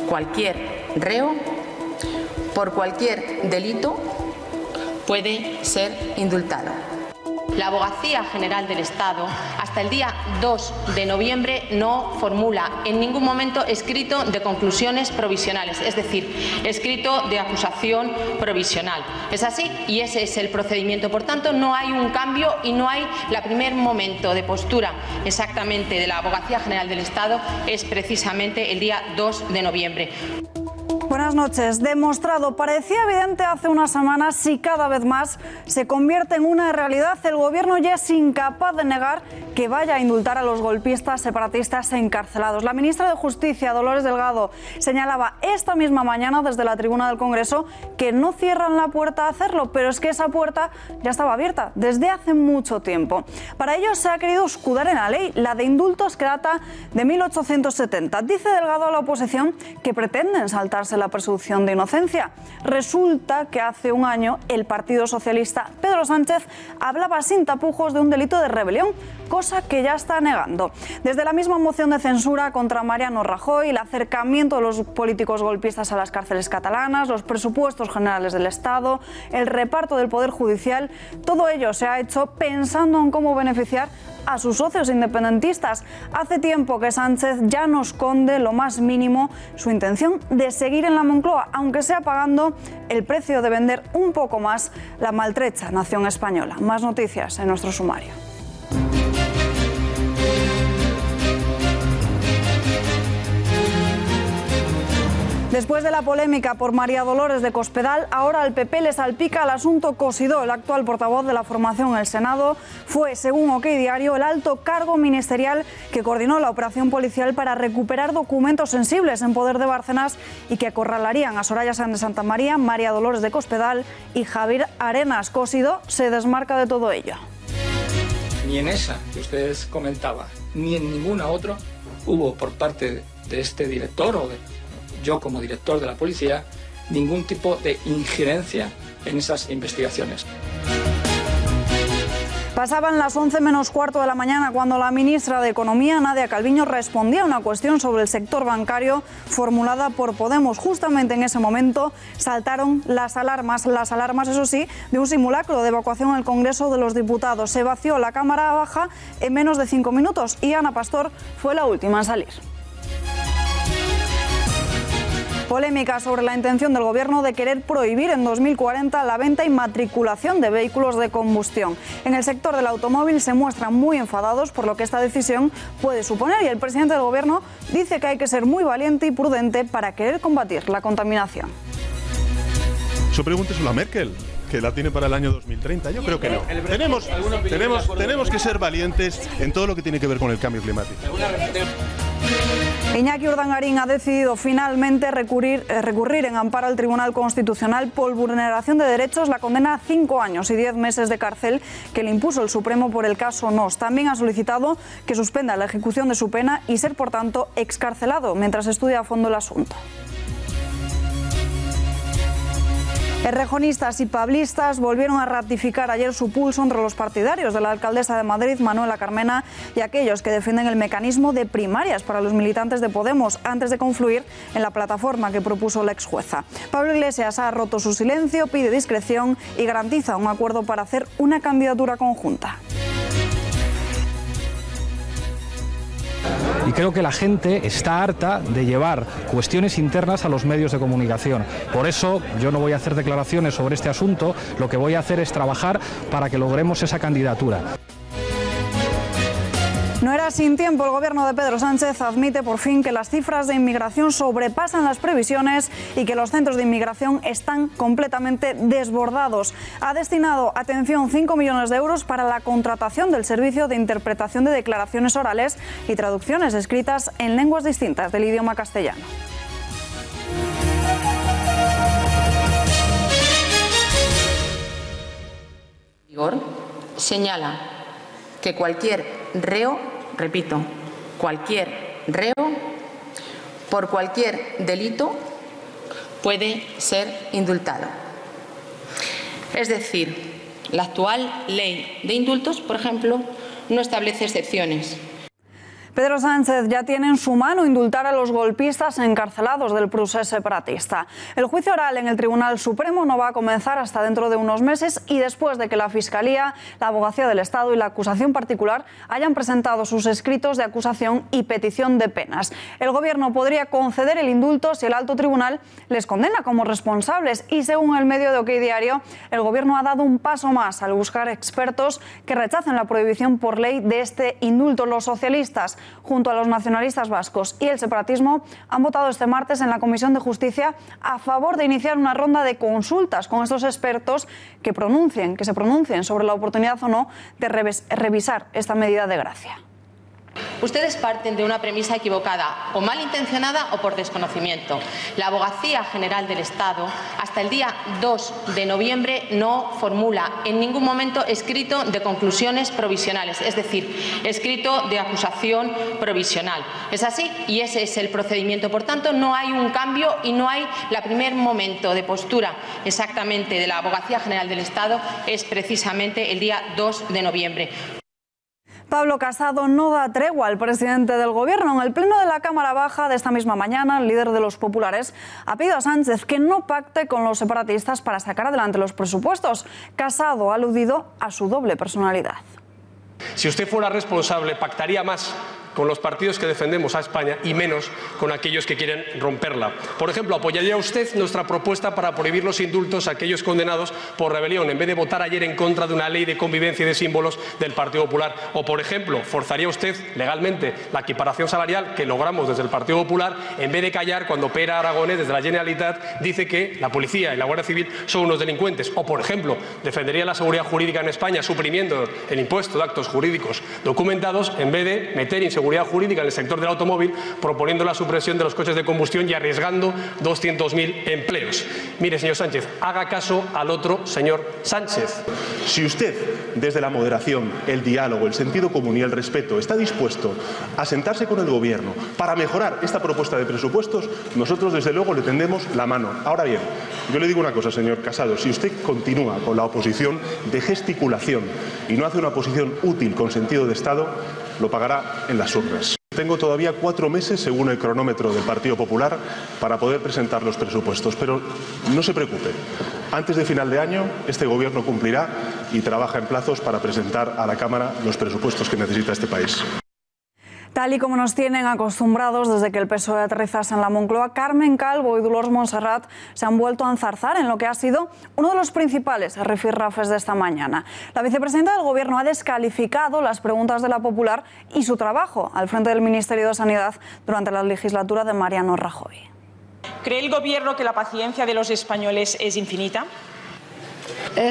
Cualquier reo, por cualquier delito, puede ser indultado. La Abogacía General del Estado hasta el día 2 de noviembre no formula en ningún momento escrito de conclusiones provisionales, es decir, escrito de acusación provisional. Es así y ese es el procedimiento. Por tanto, no hay un cambio y no hay el primer momento de postura exactamente de la Abogacía General del Estado es precisamente el día 2 de noviembre. Buenas noches. Demostrado, parecía evidente hace unas semanas y cada vez más se convierte en una realidad. El gobierno ya es incapaz de negar que vaya a indultar a los golpistas separatistas encarcelados. La ministra de Justicia, Dolores Delgado, señalaba esta misma mañana desde la tribuna del Congreso que no cierran la puerta a hacerlo, pero es que esa puerta ya estaba abierta desde hace mucho tiempo. Para ello se ha querido escudar en la ley, la de indultos que data de 1870. Dice Delgado a la oposición que pretenden saltarse la presunción de inocencia. Resulta que hace un año el Partido Socialista, Pedro Sánchez, hablaba sin tapujos de un delito de rebelión, cosa que ya está negando. Desde la misma moción de censura contra Mariano Rajoy, el acercamiento de los políticos golpistas a las cárceles catalanas, los presupuestos generales del Estado, el reparto del Poder Judicial, todo ello se ha hecho pensando en cómo beneficiar a sus socios independentistas. Hace tiempo que Sánchez ya no esconde lo más mínimo su intención de seguir en la Moncloa, aunque sea pagando el precio de vender un poco más la maltrecha nación española. Más noticias en nuestro sumario. Después de la polémica por María Dolores de Cospedal, ahora al PP le salpica el asunto Cosidó. El actual portavoz de la formación en el Senado fue, según OK Diario, el alto cargo ministerial que coordinó la operación policial para recuperar documentos sensibles en poder de Bárcenas y que acorralarían a Soraya Sáenz de Santamaría, María Dolores de Cospedal y Javier Arenas. Cosidó se desmarca de todo ello. Ni en esa que ustedes comentaban, ni en ninguna otra hubo por parte de este director o de yo como director de la policía, ningún tipo de injerencia en esas investigaciones. Pasaban las 11 menos cuarto de la mañana cuando la ministra de Economía, Nadia Calviño, respondía a una cuestión sobre el sector bancario formulada por Podemos. Justamente en ese momento saltaron las alarmas, eso sí, de un simulacro de evacuación en el Congreso de los Diputados. Se vació la Cámara Baja en menos de 5 minutos y Ana Pastor fue la última en salir. Polémica sobre la intención del Gobierno de querer prohibir en 2040 la venta y matriculación de vehículos de combustión. En el sector del automóvil se muestran muy enfadados por lo que esta decisión puede suponer y el presidente del Gobierno dice que hay que ser muy valiente y prudente para querer combatir la contaminación. Eso pregúnteselo a Merkel, que la tiene para el año 2030. Yo creo que no. Tenemos que ser valientes en todo lo que tiene que ver con el cambio climático. Iñaki Urdangarín ha decidido finalmente recurrir en amparo al Tribunal Constitucional por vulneración de derechos la condena a 5 años y 10 meses de cárcel que le impuso el Supremo por el caso Nos. También ha solicitado que suspenda la ejecución de su pena y ser, por tanto, excarcelado mientras estudia a fondo el asunto. Errejonistas y pablistas volvieron a ratificar ayer su pulso entre los partidarios de la alcaldesa de Madrid, Manuela Carmena, y aquellos que defienden el mecanismo de primarias para los militantes de Podemos antes de confluir en la plataforma que propuso la exjueza. Pablo Iglesias ha roto su silencio, pide discreción y garantiza un acuerdo para hacer una candidatura conjunta. Y creo que la gente está harta de llevar cuestiones internas a los medios de comunicación. Por eso yo no voy a hacer declaraciones sobre este asunto, lo que voy a hacer es trabajar para que logremos esa candidatura. No era sin tiempo. El gobierno de Pedro Sánchez admite por fin que las cifras de inmigración sobrepasan las previsiones y que los centros de inmigración están completamente desbordados. Ha destinado, atención, 5 millones de euros para la contratación del servicio de interpretación de declaraciones orales y traducciones escritas en lenguas distintas del idioma castellano. Señala que cualquier reo, repito, cualquier reo, por cualquier delito, puede ser indultado. Es decir, la actual ley de indultos, por ejemplo, no establece excepciones. Pedro Sánchez ya tiene en su mano indultar a los golpistas encarcelados del procés separatista. El juicio oral en el Tribunal Supremo no va a comenzar hasta dentro de unos meses y después de que la Fiscalía, la Abogacía del Estado y la acusación particular hayan presentado sus escritos de acusación y petición de penas. El Gobierno podría conceder el indulto si el alto tribunal les condena como responsables y, según el medio de OK Diario, el Gobierno ha dado un paso más al buscar expertos que rechacen la prohibición por ley de este indulto. Los socialistas, junto a los nacionalistas vascos y el separatismo, han votado este martes en la Comisión de Justicia a favor de iniciar una ronda de consultas con estos expertos que se pronuncien sobre la oportunidad o no de revisar esta medida de gracia. Ustedes parten de una premisa equivocada, o malintencionada o por desconocimiento. La Abogacía General del Estado, hasta el día 2 de noviembre, no formula en ningún momento escrito de conclusiones provisionales, es decir, escrito de acusación provisional. Es así y ese es el procedimiento. Por tanto, no hay un cambio y no hay el primer momento de postura exactamente de la Abogacía General del Estado, es precisamente el día 2 de noviembre. Pablo Casado no da tregua al presidente del Gobierno. En el pleno de la Cámara Baja de esta misma mañana, el líder de los populares ha pedido a Sánchez que no pacte con los separatistas para sacar adelante los presupuestos. Casado ha aludido a su doble personalidad. Si usted fuera responsable, pactaría más con los partidos que defendemos a España y menos con aquellos que quieren romperla. Por ejemplo, ¿apoyaría usted nuestra propuesta para prohibir los indultos a aquellos condenados por rebelión en vez de votar ayer en contra de una ley de convivencia y de símbolos del Partido Popular? O, por ejemplo, ¿forzaría usted legalmente la equiparación salarial que logramos desde el Partido Popular en vez de callar cuando Pere Aragonés desde la Generalitat dice que la policía y la Guardia Civil son unos delincuentes? O, por ejemplo, ¿defendería la seguridad jurídica en España suprimiendo el impuesto de actos jurídicos documentados en vez de meter inseguridad jurídica en el sector del automóvil, proponiendo la supresión de los coches de combustión y arriesgando 200.000 empleos? Mire, señor Sánchez, haga caso al otro señor Sánchez. Si usted, desde la moderación, el diálogo, el sentido común y el respeto, está dispuesto a sentarse con el Gobierno para mejorar esta propuesta de presupuestos, nosotros, desde luego, le tendemos la mano. Ahora bien, yo le digo una cosa, señor Casado, si usted continúa con la oposición de gesticulación y no hace una oposición útil con sentido de Estado, lo pagará en las urnas. Tengo todavía 4 meses, según el cronómetro del Partido Popular, para poder presentar los presupuestos. Pero no se preocupe. Antes de final de año, este Gobierno cumplirá y trabaja en plazos para presentar a la Cámara los presupuestos que necesita este país. Tal y como nos tienen acostumbrados desde que el PSOE aterrizase en la Moncloa, Carmen Calvo y Dolors Montserrat se han vuelto a enzarzar en lo que ha sido uno de los principales rifirrafes de esta mañana. La vicepresidenta del Gobierno ha descalificado las preguntas de la Popular y su trabajo al frente del Ministerio de Sanidad durante la legislatura de Mariano Rajoy. ¿Cree el Gobierno que la paciencia de los españoles es infinita?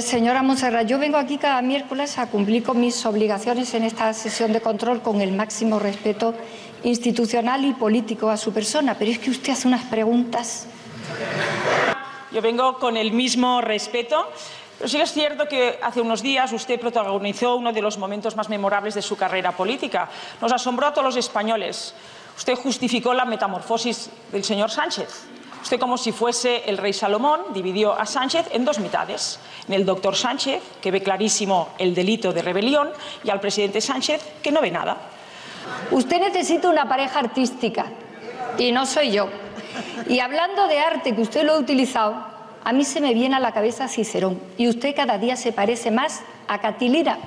Señora Montserrat, yo vengo aquí cada miércoles a cumplir con mis obligaciones en esta sesión de control con el máximo respeto institucional y político a su persona, pero es que usted hace unas preguntas. Yo vengo con el mismo respeto, pero sí es cierto que hace unos días usted protagonizó uno de los momentos más memorables de su carrera política. Nos asombró a todos los españoles. Usted justificó la metamorfosis del señor Sánchez. Usted, como si fuese el rey Salomón, dividió a Sánchez en 2 mitades. En el doctor Sánchez, que ve clarísimo el delito de rebelión, y al presidente Sánchez, que no ve nada. Usted necesita una pareja artística, y no soy yo. Y hablando de arte, que usted lo ha utilizado, a mí se me viene a la cabeza Cicerón, y usted cada día se parece más a Catilina.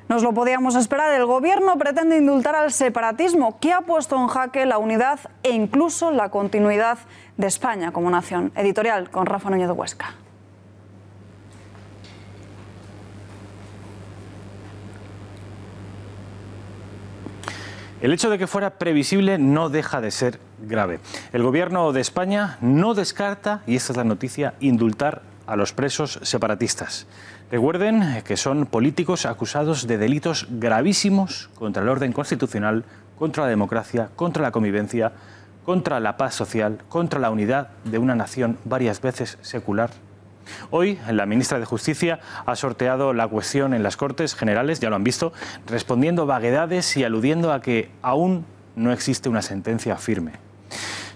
Nos lo podíamos esperar. El Gobierno pretende indultar al separatismo, que ha puesto en jaque la unidad e incluso la continuidad de España como nación. Editorial con Rafa Núñez de Huesca. El hecho de que fuera previsible no deja de ser grave. El Gobierno de España no descarta, y esta es la noticia, indultar a los presos separatistas. Recuerden que son políticos acusados de delitos gravísimos contra el orden constitucional, contra la democracia, contra la convivencia, contra la paz social, contra la unidad de una nación varias veces secular. Hoy, la ministra de Justicia ha sorteado la cuestión en las Cortes Generales, ya lo han visto, respondiendo vaguedades y aludiendo a que aún no existe una sentencia firme.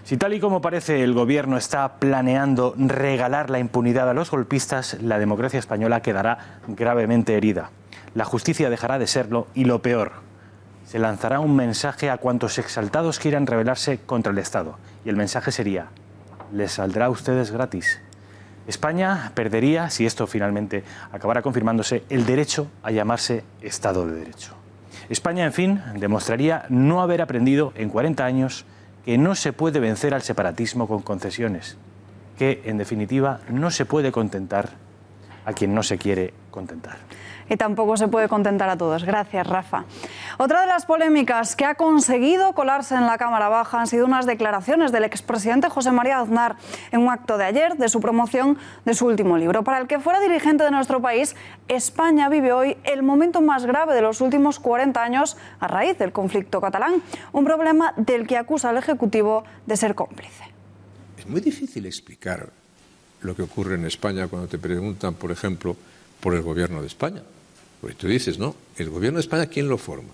Si tal y como parece el Gobierno está planeando regalar la impunidad a los golpistas, la democracia española quedará gravemente herida. La justicia dejará de serlo y, lo peor, se lanzará un mensaje a cuantos exaltados quieran rebelarse contra el Estado. Y el mensaje sería: les saldrá a ustedes gratis. España perdería, si esto finalmente acabara confirmándose, el derecho a llamarse Estado de Derecho. España, en fin, demostraría no haber aprendido en 40 años que no se puede vencer al separatismo con concesiones, que, en definitiva, no se puede contentar a quien no se quiere contentar. Y tampoco se puede contentar a todos. Gracias, Rafa. Otra de las polémicas que ha conseguido colarse en la Cámara Baja han sido unas declaraciones del expresidente José María Aznar en un acto de ayer de su promoción de su último libro. Para el que fuera dirigente de nuestro país, España vive hoy el momento más grave de los últimos 40 años a raíz del conflicto catalán, un problema del que acusa al Ejecutivo de ser cómplice. Es muy difícil explicar lo que ocurre en España cuando te preguntan, por ejemplo, por el Gobierno de España. Porque tú dices, no, el Gobierno de España, ¿quién lo forma?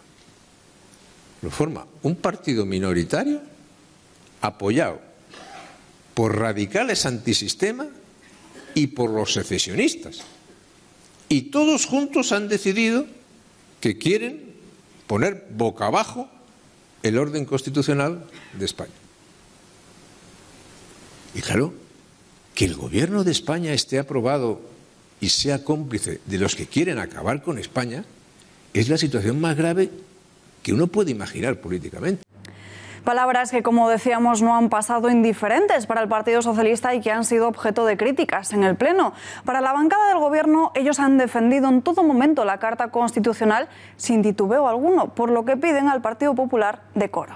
Lo forma un partido minoritario apoyado por radicales antisistema y por los secesionistas. Y todos juntos han decidido que quieren poner boca abajo el orden constitucional de España. Y claro, que el Gobierno de España esté aprobado y sea cómplice de los que quieren acabar con España es la situación más grave que uno puede imaginar políticamente. Palabras que, como decíamos, no han pasado indiferentes para el Partido Socialista y que han sido objeto de críticas en el Pleno. Para la bancada del Gobierno, ellos han defendido en todo momento la Carta Constitucional sin titubeo alguno, por lo que piden al Partido Popular decoro.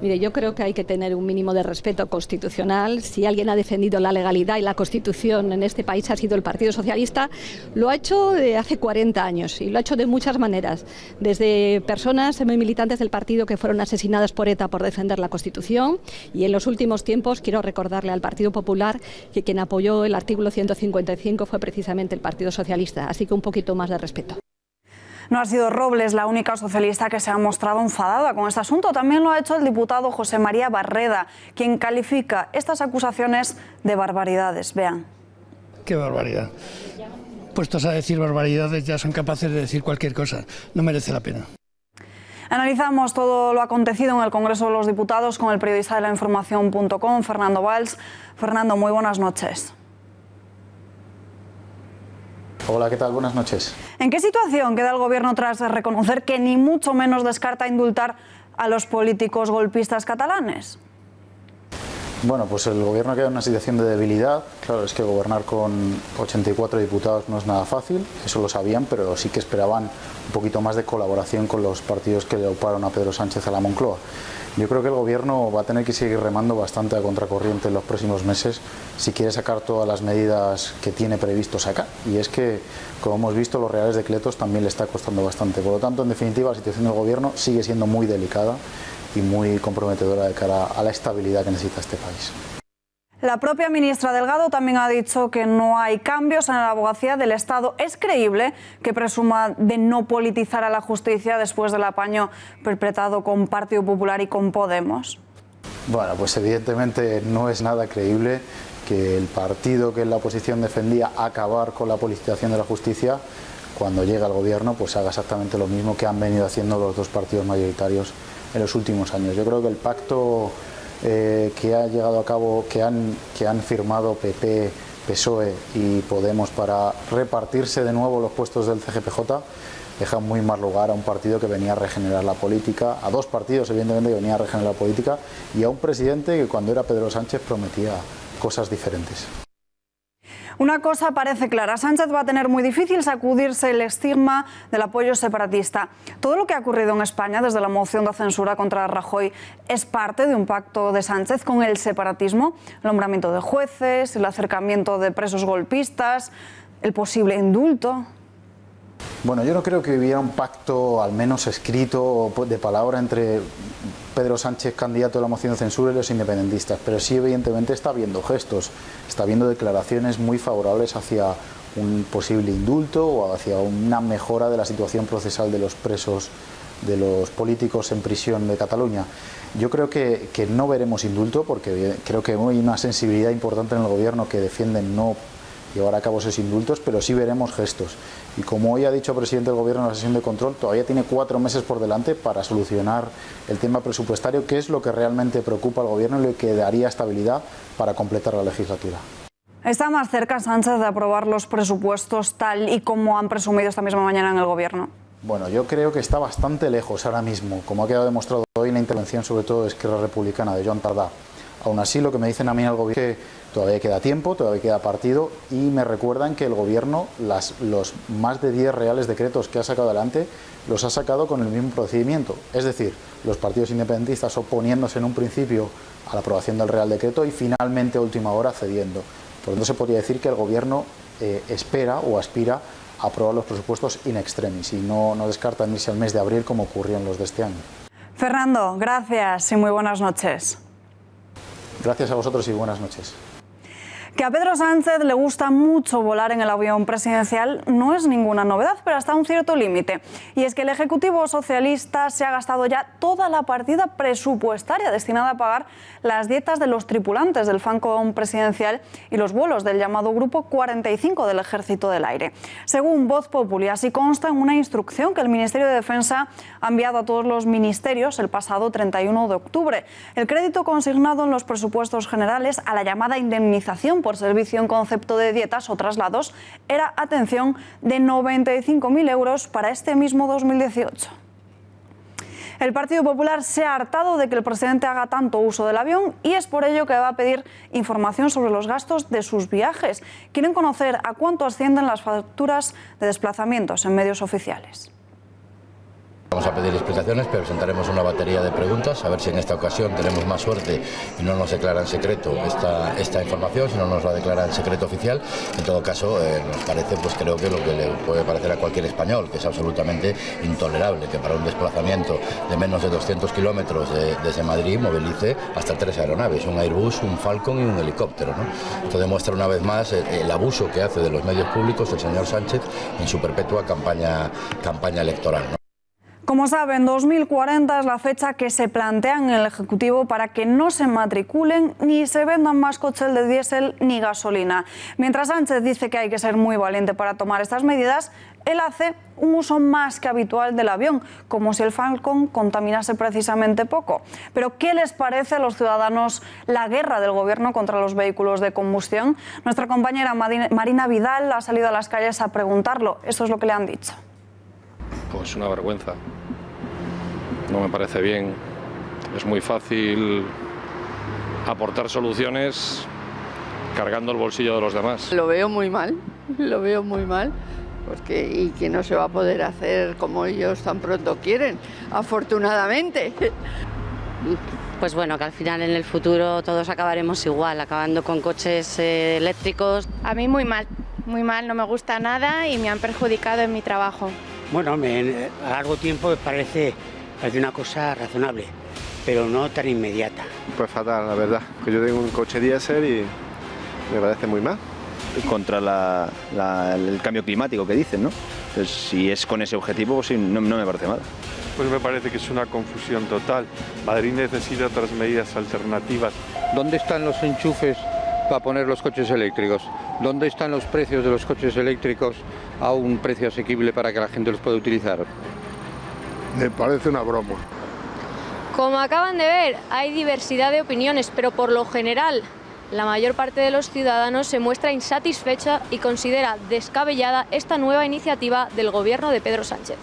Mire, yo creo que hay que tener un mínimo de respeto constitucional. Si alguien ha defendido la legalidad y la Constitución en este país ha sido el Partido Socialista, lo ha hecho de hace 40 años y lo ha hecho de muchas maneras. Desde personas muy militantes del partido que fueron asesinadas por ETA por defender la Constitución, y en los últimos tiempos quiero recordarle al Partido Popular que quien apoyó el artículo 155 fue precisamente el Partido Socialista. Así que un poquito más de respeto. No ha sido Robles la única socialista que se ha mostrado enfadada con este asunto. También lo ha hecho el diputado José María Barreda, quien califica estas acusaciones de barbaridades. Vean. Qué barbaridad. Puestos a decir barbaridades ya son capaces de decir cualquier cosa. No merece la pena. Analizamos todo lo acontecido en el Congreso de los Diputados con el periodista de lainformación.com, Fernando Valls. Fernando, muy buenas noches. Hola, ¿qué tal? Buenas noches. ¿En qué situación queda el Gobierno tras reconocer que ni mucho menos descarta indultar a los políticos golpistas catalanes? Bueno, pues el Gobierno queda en una situación de debilidad. Claro, es que gobernar con 84 diputados no es nada fácil, eso lo sabían, pero sí que esperaban un poquito más de colaboración con los partidos que le auparon a Pedro Sánchez a la Moncloa. Yo creo que el Gobierno va a tener que seguir remando bastante a contracorriente en los próximos meses si quiere sacar todas las medidas que tiene previsto sacar. Y es que, como hemos visto, los reales decretos también le está costando bastante. Por lo tanto, en definitiva, la situación del Gobierno sigue siendo muy delicada y muy comprometedora de cara a la estabilidad que necesita este país. La propia ministra Delgado también ha dicho que no hay cambios en la abogacía del Estado. ¿Es creíble que presuma de no politizar a la justicia después del apaño perpetrado con Partido Popular y con Podemos? Bueno, pues evidentemente no es nada creíble que el partido que en la oposición defendía acabar con la politización de la justicia, cuando llega al Gobierno, pues haga exactamente lo mismo que han venido haciendo los dos partidos mayoritarios en los últimos años. Yo creo que el pacto que ha llegado a cabo, que han firmado PP, PSOE y Podemos para repartirse de nuevo los puestos del CGPJ, deja muy mal lugar a un partido que venía a regenerar la política, a dos partidos evidentemente que venía a regenerar la política, y a un presidente que cuando era Pedro Sánchez prometía cosas diferentes. Una cosa parece clara, Sánchez va a tener muy difícil sacudirse el estigma del apoyo separatista. Todo lo que ha ocurrido en España desde la moción de censura contra Rajoy es parte de un pacto de Sánchez con el separatismo, el nombramiento de jueces, el acercamiento de presos golpistas, el posible indulto. Bueno, yo no creo que hubiera un pacto, al menos escrito, de palabra entre Pedro Sánchez candidato a la moción de censura y los independentistas, pero sí evidentemente está habiendo gestos, está habiendo declaraciones muy favorables hacia un posible indulto o hacia una mejora de la situación procesal de los presos, de los políticos en prisión de Cataluña. Yo creo que no veremos indulto porque creo que hay una sensibilidad importante en el gobierno que defienden no llevar a cabo esos indultos, pero sí veremos gestos. Y como hoy ha dicho el presidente del gobierno en la sesión de control, todavía tiene 4 meses por delante para solucionar el tema presupuestario, que es lo que realmente preocupa al gobierno y lo que daría estabilidad para completar la legislatura. ¿Está más cerca Sánchez de aprobar los presupuestos tal y como han presumido esta misma mañana en el gobierno? Bueno, yo creo que está bastante lejos ahora mismo, como ha quedado demostrado hoy en la intervención, sobre todo de Esquerra Republicana, de Joan Tardá. Aún así, lo que me dicen a mí en el gobierno es que todavía queda tiempo, todavía queda partido, y me recuerdan que el gobierno, los más de 10 reales decretos que ha sacado adelante, los ha sacado con el mismo procedimiento. Es decir, los partidos independentistas oponiéndose en un principio a la aprobación del Real Decreto y finalmente a última hora cediendo. Por lo tanto, se podría decir que el gobierno espera o aspira a aprobar los presupuestos in extremis y no descartan irse al mes de abril como ocurrió en los de este año. Fernando, gracias y muy buenas noches. Gracias a vosotros y buenas noches. Que a Pedro Sánchez le gusta mucho volar en el avión presidencial no es ninguna novedad, pero hasta un cierto límite. Y es que el Ejecutivo socialista se ha gastado ya toda la partida presupuestaria destinada a pagar las dietas de los tripulantes del Falcon presidencial y los vuelos del llamado Grupo 45 del Ejército del Aire. Según Voz Populi, así consta en una instrucción que el Ministerio de Defensa ha enviado a todos los ministerios el pasado 31 de octubre. El crédito consignado en los presupuestos generales a la llamada indemnización por servicio en concepto de dietas o traslados era, atención, de 95.000 euros para este mismo 2018. El Partido Popular se ha hartado de que el presidente haga tanto uso del avión y es por ello que va a pedir información sobre los gastos de sus viajes. Quieren conocer a cuánto ascienden las facturas de desplazamientos en medios oficiales. Vamos a pedir explicaciones, pero presentaremos una batería de preguntas, a ver si en esta ocasión tenemos más suerte y no nos declaran secreto esta información, si no nos la declaran secreto oficial. En todo caso, nos parece, pues creo que lo que le puede parecer a cualquier español, que es absolutamente intolerable que para un desplazamiento de menos de 200 kilómetros desde Madrid movilice hasta 3 aeronaves, un Airbus, un Falcon y un helicóptero, ¿no? Esto demuestra una vez más el abuso que hace de los medios públicos el señor Sánchez en su perpetua campaña electoral, ¿no? Como saben, 2040 es la fecha que se plantea en el Ejecutivo para que no se matriculen ni se vendan más coches de diésel ni gasolina. Mientras Sánchez dice que hay que ser muy valiente para tomar estas medidas, él hace un uso más que habitual del avión, como si el Falcon contaminase precisamente poco. Pero ¿qué les parece a los ciudadanos la guerra del Gobierno contra los vehículos de combustión? Nuestra compañera Marina Vidal ha salido a las calles a preguntarlo. Esto es lo que le han dicho. Pues una vergüenza. No me parece bien. Es muy fácil aportar soluciones cargando el bolsillo de los demás. Lo veo muy mal, y que no se va a poder hacer como ellos tan pronto quieren, afortunadamente. Pues bueno, que al final en el futuro todos acabaremos igual, acabando con coches eléctricos. A mí muy mal, no me gusta nada y me han perjudicado en mi trabajo. Bueno, a largo tiempo parece una cosa razonable, pero no tan inmediata. Pues fatal, la verdad, que yo tengo un coche diésel y me parece muy mal. Contra el cambio climático que dicen, ¿no? Entonces, si es con ese objetivo, pues sí, no me parece mal. Pues me parece que es una confusión total. Madrid necesita otras medidas alternativas. ¿Dónde están los enchufes para poner los coches eléctricos? ¿Dónde están los precios de los coches eléctricos a un precio asequible para que la gente los pueda utilizar? Me parece una broma. Como acaban de ver, hay diversidad de opiniones, pero por lo general, la mayor parte de los ciudadanos se muestra insatisfecha y considera descabellada esta nueva iniciativa del Gobierno de Pedro Sánchez.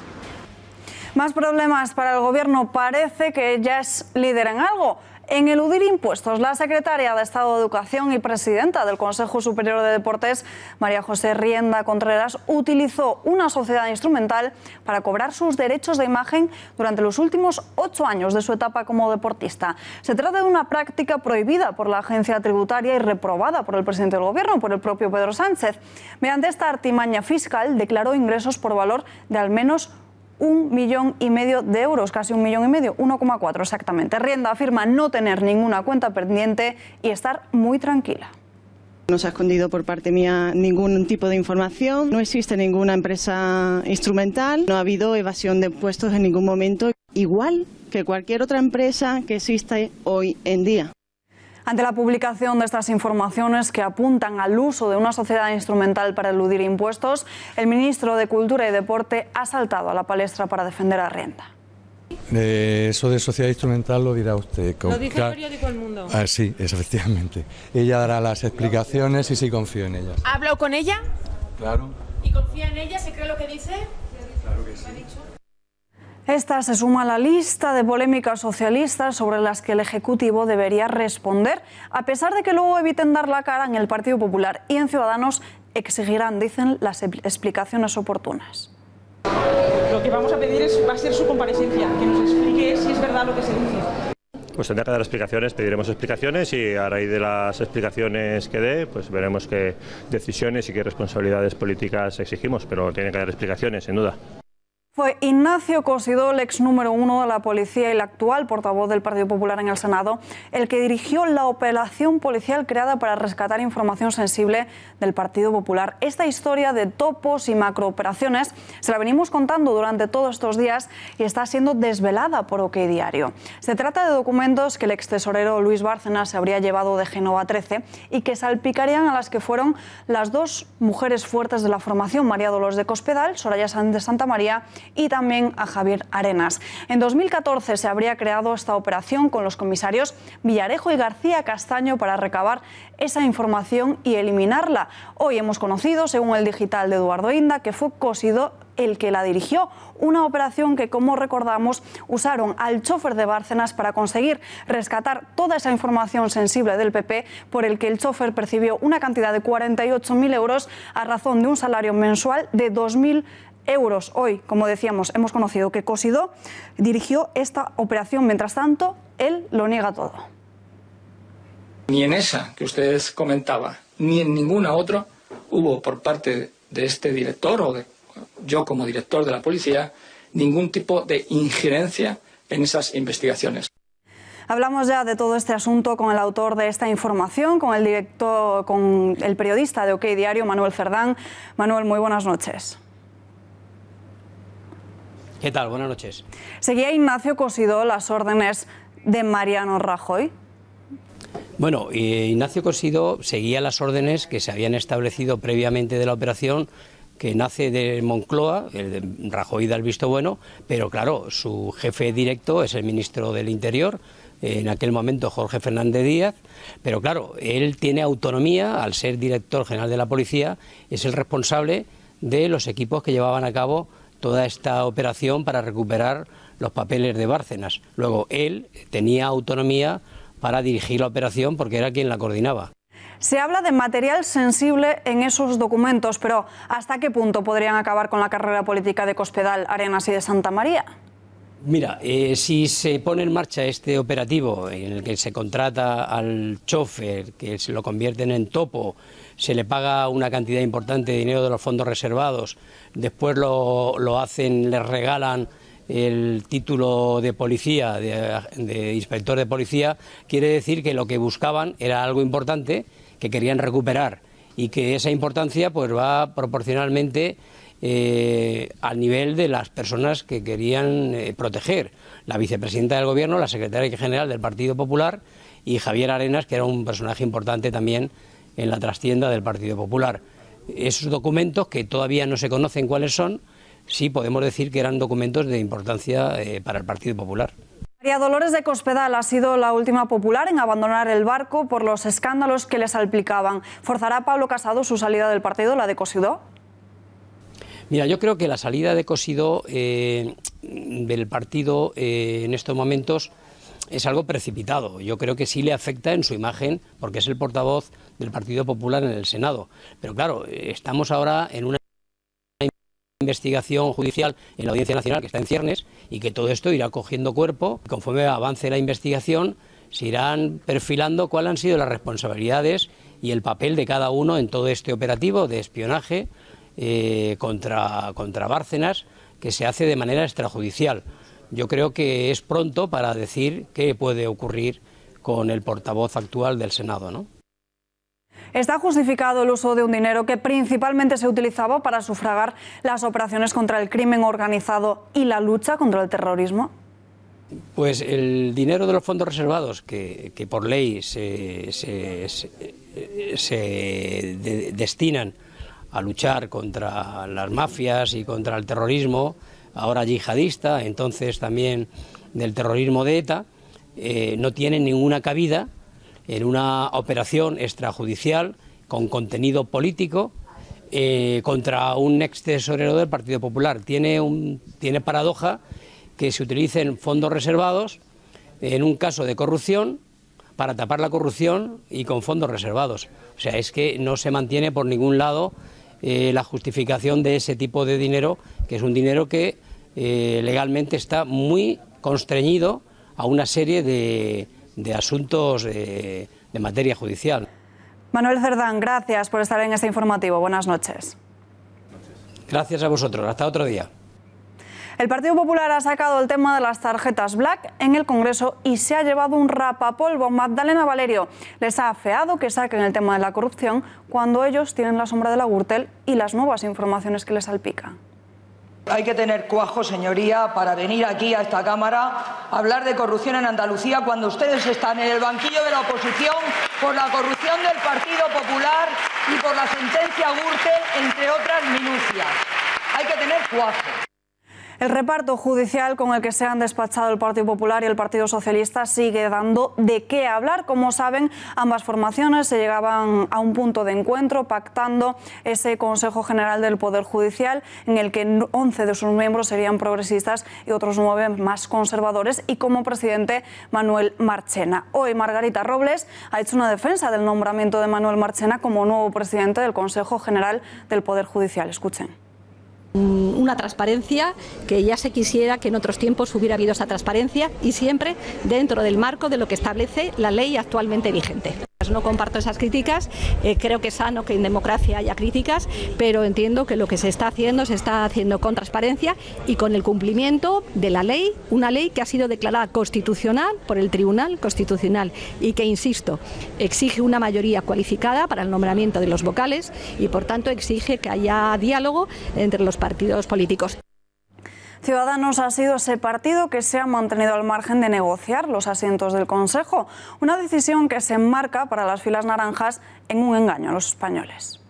Más problemas para el Gobierno. Parece que ya es líder en algo. En eludir impuestos, la secretaria de Estado de Educación y presidenta del Consejo Superior de Deportes, María José Rienda Contreras, utilizó una sociedad instrumental para cobrar sus derechos de imagen durante los últimos 8 años de su etapa como deportista. Se trata de una práctica prohibida por la agencia tributaria y reprobada por el presidente del Gobierno, por el propio Pedro Sánchez. Mediante esta artimaña fiscal declaró ingresos por valor de al menos 1,5 millones de euros, casi 1,5 millones, 1,4 exactamente. Rienda afirma no tener ninguna cuenta pendiente y estar muy tranquila. No se ha escondido por parte mía ningún tipo de información, no existe ninguna empresa instrumental, no ha habido evasión de impuestos en ningún momento, igual que cualquier otra empresa que existe hoy en día. Ante la publicación de estas informaciones que apuntan al uso de una sociedad instrumental para eludir impuestos, el ministro de Cultura y Deporte ha saltado a la palestra para defender a Rienda. Eso de sociedad instrumental lo dirá usted. Lo dice el periódico El Mundo. Ah, sí, efectivamente. Ella dará las explicaciones y sí confío en ella. ¿Ha hablado con ella? Claro. ¿Y confía en ella? ¿Se cree lo que dice? Claro que sí. Esta se suma a la lista de polémicas socialistas sobre las que el Ejecutivo debería responder, a pesar de que luego eviten dar la cara en el Partido Popular y en Ciudadanos exigirán, dicen, las explicaciones oportunas. Lo que vamos a pedir va a ser su comparecencia, que nos explique si es verdad lo que se dice. Pues tendrá que dar explicaciones, pediremos explicaciones y a raíz de las explicaciones que dé, pues veremos qué decisiones y qué responsabilidades políticas exigimos, pero tiene que dar explicaciones, sin duda. Fue Ignacio Cosidó, el ex número 1 de la policía y el actual portavoz del Partido Popular en el Senado, el que dirigió la operación policial creada para rescatar información sensible del Partido Popular. Esta historia de topos y macrooperaciones se la venimos contando durante todos estos días y está siendo desvelada por OK Diario. Se trata de documentos que el ex tesorero Luis Bárcenas se habría llevado de Génova 13 y que salpicarían a las que fueron las dos mujeres fuertes de la formación, María Dolores de Cospedal, Soraya Sáenz de Santamaría, y también a Javier Arenas. En 2014 se habría creado esta operación con los comisarios Villarejo y García Castaño para recabar esa información y eliminarla. Hoy hemos conocido, según el digital de Eduardo Inda, que fue Cosidó el que la dirigió, una operación que, como recordamos, usaron al chofer de Bárcenas para conseguir rescatar toda esa información sensible del PP, por el que el chofer percibió una cantidad de 48.000 euros a razón de un salario mensual de 2.000 euros. Hoy, como decíamos, hemos conocido que Cosidó dirigió esta operación. Mientras tanto, él lo niega todo. Ni en esa que ustedes comentaban, ni en ninguna otra hubo por parte de este director o de yo como director de la policía ningún tipo de injerencia en esas investigaciones. Hablamos ya de todo este asunto con el autor de esta información, con el periodista de OK Diario, Manuel Cerdán. Manuel, muy buenas noches. ¿Qué tal? Buenas noches. ¿Seguía Ignacio Cosidó las órdenes de Mariano Rajoy? Bueno, Ignacio Cosidó seguía las órdenes que se habían establecido previamente de la operación, que nace de Moncloa, el de Rajoy da el visto bueno, pero claro, su jefe directo es el ministro del Interior, en aquel momento Jorge Fernández Díaz, pero claro, él tiene autonomía, al ser director general de la policía, es el responsable de los equipos que llevaban a cabo toda esta operación para recuperar los papeles de Bárcenas. Luego, él tenía autonomía para dirigir la operación porque era quien la coordinaba. Se habla de material sensible en esos documentos, pero ¿hasta qué punto podrían acabar con la carrera política de Cospedal, Arenas y de Santamaría? Mira, si se pone en marcha este operativo en el que se contrata al chofer, que se lo convierten en topo, se le paga una cantidad importante de dinero de los fondos reservados, después lo hacen, les regalan el título de policía, de inspector de policía, quiere decir que lo que buscaban era algo importante, que querían recuperar y que esa importancia pues va proporcionalmente al nivel de las personas que querían proteger. La vicepresidenta del Gobierno, la secretaria general del Partido Popular y Javier Arenas, que era un personaje importante también en la trastienda del Partido Popular. Esos documentos, que todavía no se conocen cuáles son, sí podemos decir que eran documentos de importancia para el Partido Popular. María Dolores de Cospedal ha sido la última popular en abandonar el barco por los escándalos que le salpicaban. ¿Forzará Pablo Casado su salida del partido, la de Cosidó? Mira, yo creo que la salida de Cosidó del partido en estos momentos es algo precipitado. Yo creo que sí le afecta en su imagen porque es el portavoz del Partido Popular en el Senado. Pero claro, estamos ahora en una investigación judicial en la Audiencia Nacional que está en ciernes y que todo esto irá cogiendo cuerpo. Conforme avance la investigación se irán perfilando cuáles han sido las responsabilidades y el papel de cada uno en todo este operativo de espionaje contra Bárcenas, que se hace de manera extrajudicial. Yo creo que es pronto para decir qué puede ocurrir con el portavoz actual del Senado, ¿no? ¿Está justificado el uso de un dinero que principalmente se utilizaba para sufragar las operaciones contra el crimen organizado y la lucha contra el terrorismo? Pues el dinero de los fondos reservados, que por ley se destinan a luchar contra las mafias y contra el terrorismo, ahora yihadista, entonces también del terrorismo de ETA, no tienen ninguna cabida en una operación extrajudicial con contenido político contra un ex tesorero del Partido Popular. Tiene paradoja que se utilicen fondos reservados en un caso de corrupción para tapar la corrupción y con fondos reservados. O sea, es que no se mantiene por ningún lado la justificación de ese tipo de dinero, que es un dinero que legalmente está muy constreñido a una serie de asuntos de materia judicial. Manuel Cerdán, gracias por estar en este informativo. Buenas noches. Gracias a vosotros. Hasta otro día. El Partido Popular ha sacado el tema de las tarjetas Black en el Congreso y se ha llevado un rapapolvo. Magdalena Valerio les ha afeado que saquen el tema de la corrupción cuando ellos tienen la sombra de la Gürtel y las nuevas informaciones que les salpican. Hay que tener cuajo, señoría, para venir aquí a esta Cámara a hablar de corrupción en Andalucía cuando ustedes están en el banquillo de la oposición por la corrupción del Partido Popular y por la sentencia Gürtel, entre otras minucias. Hay que tener cuajo. El reparto judicial con el que se han despachado el Partido Popular y el Partido Socialista sigue dando de qué hablar. Como saben, ambas formaciones se llegaban a un punto de encuentro pactando ese Consejo General del Poder Judicial en el que 11 de sus miembros serían progresistas y otros 9 más conservadores, y como presidente Manuel Marchena. Hoy Margarita Robles ha hecho una defensa del nombramiento de Manuel Marchena como nuevo presidente del Consejo General del Poder Judicial. Escuchen. Una transparencia que ya se quisiera que en otros tiempos hubiera habido esa transparencia y siempre dentro del marco de lo que establece la ley actualmente vigente. No comparto esas críticas, creo que es sano que en democracia haya críticas, pero entiendo que lo que se está haciendo con transparencia y con el cumplimiento de la ley, una ley que ha sido declarada constitucional por el Tribunal Constitucional y que, insisto, exige una mayoría cualificada para el nombramiento de los vocales y, por tanto, exige que haya diálogo entre los partidos políticos. Ciudadanos ha sido ese partido que se ha mantenido al margen de negociar los asientos del Consejo, una decisión que se enmarca para las filas naranjas en un engaño a los españoles.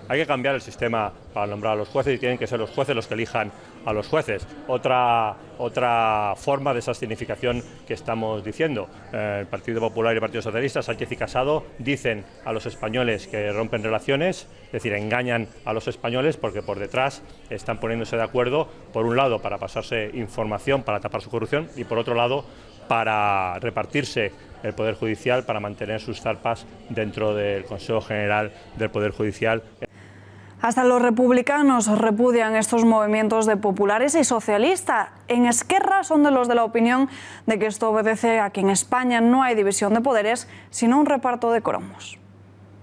Hay que cambiar el sistema para nombrar a los jueces y tienen que ser los jueces los que elijan a los jueces. Otra forma de esa significación que estamos diciendo. El Partido Popular y el Partido Socialista, Sánchez y Casado, dicen a los españoles que rompen relaciones, es decir, engañan a los españoles porque por detrás están poniéndose de acuerdo, por un lado, para pasarse información, para tapar su corrupción, y por otro lado, para repartirse el Poder Judicial, para mantener sus zarpas dentro del Consejo General del Poder Judicial. Hasta los republicanos repudian estos movimientos de populares y socialistas. En Esquerra son de los de la opinión de que esto obedece a que en España no hay división de poderes, sino un reparto de cromos.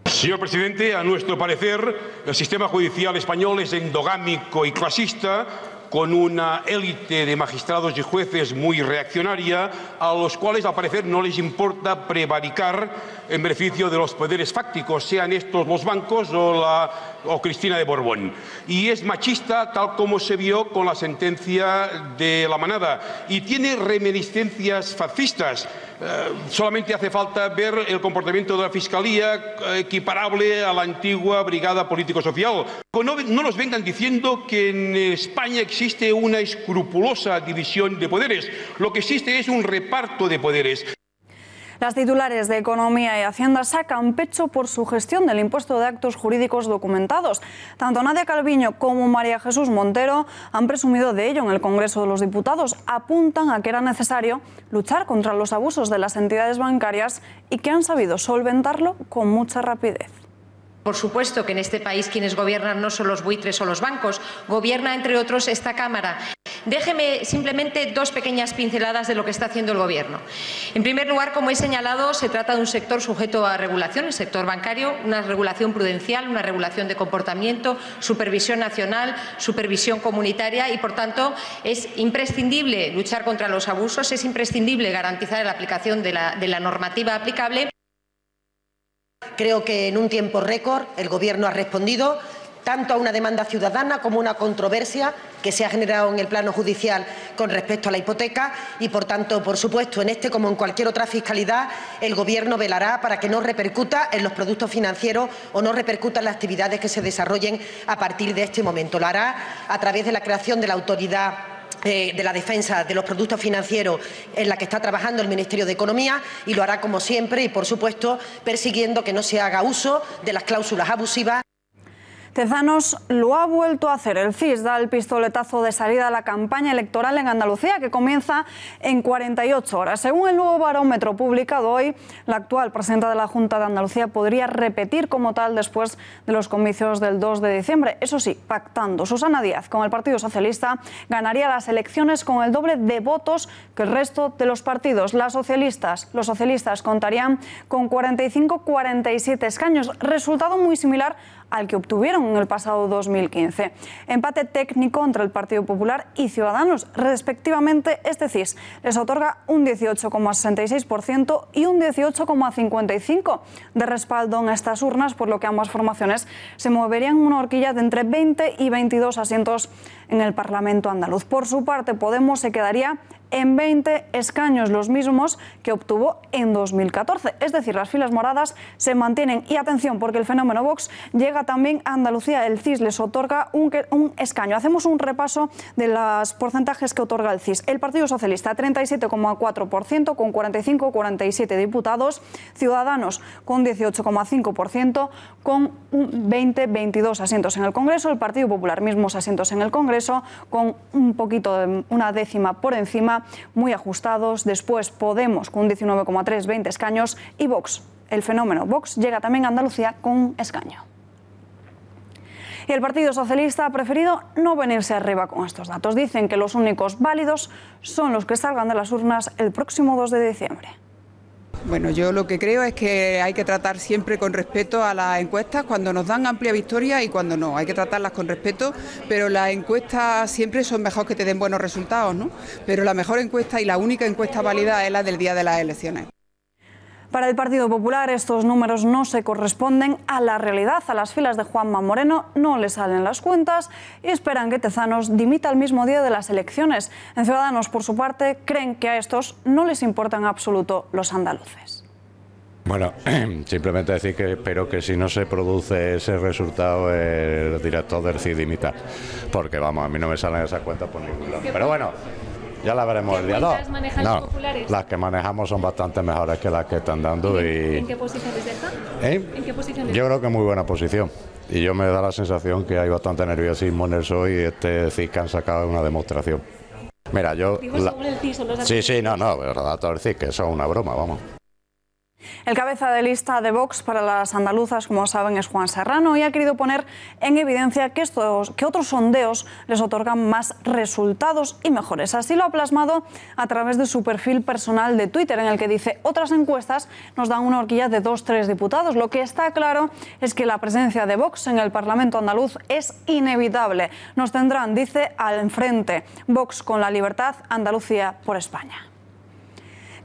Señor presidente, a nuestro parecer, el sistema judicial español es endogámico y clasista, con una élite de magistrados y jueces muy reaccionaria, a los cuales al parecer no les importa prevaricar en beneficio de los poderes fácticos, sean estos los bancos o Cristina de Borbón. Y es machista, tal como se vio con la sentencia de La Manada, y tiene reminiscencias fascistas. Solamente hace falta ver el comportamiento de la Fiscalía, equiparable a la antigua Brigada Político-Social. No nos vengan diciendo que en España existe una escrupulosa división de poderes. Lo que existe es un reparto de poderes. Las titulares de Economía y Hacienda sacan pecho por su gestión del impuesto de actos jurídicos documentados. Tanto Nadia Calviño como María Jesús Montero han presumido de ello en el Congreso de los Diputados. Apuntan a que era necesario luchar contra los abusos de las entidades bancarias y que han sabido solventarlo con mucha rapidez. Por supuesto que en este país quienes gobiernan no son los buitres o los bancos, gobierna entre otros esta Cámara. Déjeme simplemente dos pequeñas pinceladas de lo que está haciendo el Gobierno. En primer lugar, como he señalado, se trata de un sector sujeto a regulación, el sector bancario, una regulación prudencial, una regulación de comportamiento, supervisión nacional, supervisión comunitaria y, por tanto, es imprescindible luchar contra los abusos, es imprescindible garantizar la aplicación de la normativa aplicable. Creo que en un tiempo récord el Gobierno ha respondido tanto a una demanda ciudadana como a una controversia que se ha generado en el plano judicial con respecto a la hipoteca y, por tanto, por supuesto, en este como en cualquier otra fiscalidad, el Gobierno velará para que no repercuta en los productos financieros o no repercuta en las actividades que se desarrollen a partir de este momento. Lo hará a través de la creación de la Autoridad de la defensa de los productos financieros en la que está trabajando el Ministerio de Economía y lo hará como siempre y, por supuesto, persiguiendo que no se haga uso de las cláusulas abusivas. Tezanos lo ha vuelto a hacer. El CIS da el pistoletazo de salida a la campaña electoral en Andalucía, que comienza en 48 horas. Según el nuevo barómetro publicado hoy, la actual presidenta de la Junta de Andalucía podría repetir como tal después de los comicios del 2 de diciembre. Eso sí, pactando. Susana Díaz con el Partido Socialista ganaría las elecciones con el doble de votos que el resto de los partidos. Los socialistas contarían con 45-47 escaños, resultado muy similar al que obtuvieron en el pasado 2015. Empate técnico entre el Partido Popular y Ciudadanos. Respectivamente, este CIS les otorga un 18,66% y un 18,55% de respaldo en estas urnas, por lo que ambas formaciones se moverían en una horquilla de entre 20 y 22 asientos en el Parlamento andaluz. Por su parte, Podemos se quedaría en 20 escaños, los mismos que obtuvo en 2014. Es decir, las filas moradas se mantienen. Y atención, porque el fenómeno Vox llega también a Andalucía. El CIS les otorga un escaño. Hacemos un repaso de los porcentajes que otorga el CIS. El Partido Socialista, 37,4%, con 45-47 diputados. Ciudadanos, con 18,5%, con 20-22 asientos en el Congreso. El Partido Popular, mismos asientos en el Congreso, con un poquito de una décima por encima, muy ajustados. Después Podemos con un 19,3, 20 escaños, y Vox, el fenómeno Vox, llega también a Andalucía con un escaño. Y el Partido Socialista ha preferido no venirse arriba con estos datos. Dicen que los únicos válidos son los que salgan de las urnas el próximo 2 de diciembre. Bueno, yo lo que creo es que hay que tratar siempre con respeto a las encuestas, cuando nos dan amplia victoria y cuando no. Hay que tratarlas con respeto, pero las encuestas siempre son mejor que te den buenos resultados, ¿no? Pero la mejor encuesta y la única encuesta válida es la del día de las elecciones. Para el Partido Popular, estos números no se corresponden a la realidad. A las filas de Juanma Moreno no le salen las cuentas y esperan que Tezanos dimita el mismo día de las elecciones. En Ciudadanos, por su parte, creen que a estos no les importan en absoluto los andaluces. Bueno, simplemente decir que espero que si no se produce ese resultado, el director del CIS dimita, porque vamos, a mí no me salen esas cuentas por ningún lado. Pero bueno, ya la veremos el día 2. No, las que manejamos son bastante mejores que las que están dando. Y ¿En qué posición les deja? ¿En qué posición? Yo creo que muy buena posición. Y yo me da la sensación que hay bastante nerviosismo en el PSOE y este CIS que han sacado una demostración. Mira, yo... sobre el CIS, sí, no, los datos del CIS, que son una broma, vamos. El cabeza de lista de Vox para las andaluzas, como saben, es Juan Serrano, y ha querido poner en evidencia que otros sondeos les otorgan más resultados y mejores. Así lo ha plasmado a través de su perfil personal de Twitter, en el que dice: otras encuestas nos dan una horquilla de 2-3 diputados. Lo que está claro es que la presencia de Vox en el Parlamento andaluz es inevitable. Nos tendrán, dice, al frente Vox con la libertad, Andalucía por España.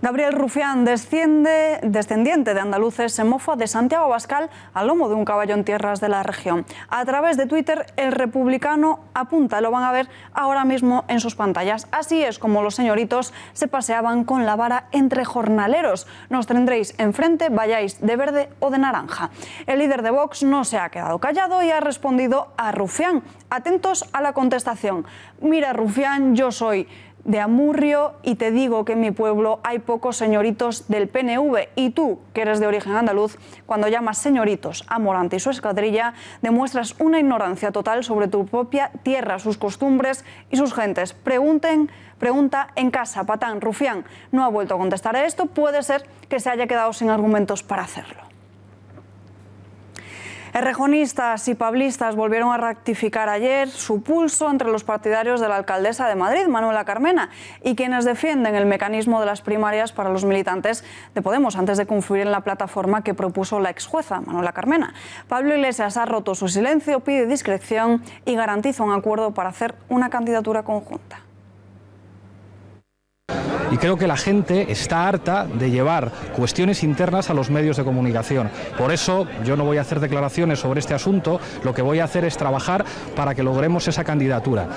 Gabriel Rufián, descendiente de andaluces, se mofa de Santiago Abascal al lomo de un caballo en tierras de la región. A través de Twitter, el republicano apunta, lo van a ver ahora mismo en sus pantallas. Así es como los señoritos se paseaban con la vara entre jornaleros. Nos tendréis enfrente, vayáis de verde o de naranja. El líder de Vox no se ha quedado callado y ha respondido a Rufián. Atentos a la contestación. Mira, Rufián, yo soy de Amurrio y te digo que en mi pueblo hay pocos señoritos del PNV, y tú, que eres de origen andaluz, cuando llamas señoritos a Morante y su escuadrilla, demuestras una ignorancia total sobre tu propia tierra, sus costumbres y sus gentes. Pregunta en casa. Patán. Rufián no ha vuelto a contestar a esto. Puede ser que se haya quedado sin argumentos para hacerlo. Errejonistas y pablistas volvieron a ratificar ayer su pulso entre los partidarios de la alcaldesa de Madrid, Manuela Carmena, y quienes defienden el mecanismo de las primarias para los militantes de Podemos antes de confluir en la plataforma que propuso la exjueza Manuela Carmena. Pablo Iglesias ha roto su silencio, pide discreción y garantiza un acuerdo para hacer una candidatura conjunta. Y creo que la gente está harta de llevar cuestiones internas a los medios de comunicación. Por eso yo no voy a hacer declaraciones sobre este asunto, lo que voy a hacer es trabajar para que logremos esa candidatura.